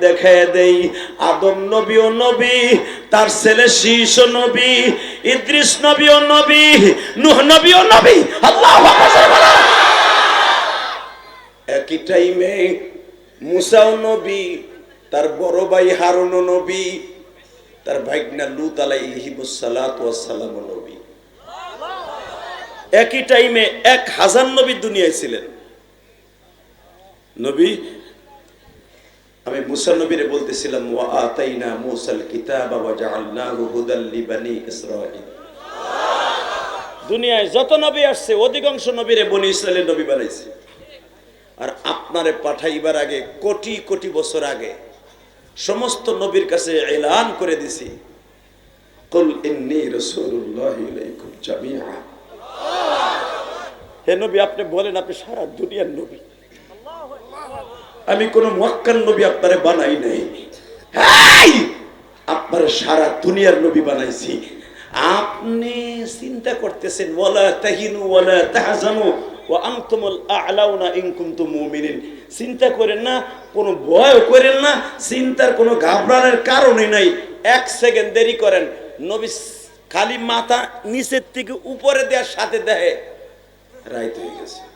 দেখায় দেই আদম নবী ও নবী, তার ছেলে শীষ ও নবী, ইদ্রিস নবী ও নবী, নূহ নবী ও নবী। আল্লাহু আকবার। একই টাইমে মুসা ও নবী, তার বড় ভাই হারুন ও নবী, তার ভাইগনা লূত আলাইহিস সালাতু ওয়াস সালাম ও নবী। একই টাইমে 1000 নবী দুনিয়ায় ছিলেন। নবী আমি মুসা নবীরে বলতেছিলাম, ওয়া আতাইনা মুসাল কিতাবা ওয়া জাআলনাহু হুদাল লিবানি ইসরাঈল। দুনিয়ায় যত নবী আসছে অধিকাংশ নবীরে বনি ইসরাইলের নবী বানাইছে। আর আপনারে পাঠাইবার আগে কোটি কোটি বছর আগে সমস্ত নবীর কাছে এলান করে দিছি, কুল ইন্নী রাসূলুল্লাহি ইলাইকুম জামিআ। হে নবী, আপনি বলেন আপনি সারা দুনিয়ার নবী, আমি কোন মুআক্কার নবী আপনারে বানাই নাই, আপনারে সারা দুনিয়ার নবী বানাইছি। আপনি চিন্তা করতেছেন ওয়ালা তাহিনু ওয়ালা তাহজানু ওয়া আনতুমুল আ'লাউনা ইন কুনতুম মুমিনিন। চিন্তা করেন না, কোনো ভয় করেন না, চিন্তার কোনো ঘাবড়ানোর কারণই নাই। 1 সেকেন্ড দেরি করেন, নবী খালি মাথা নিচের থেকে উপরে দেওয়ার সাথে দেয় রাইত হয়ে গেছে।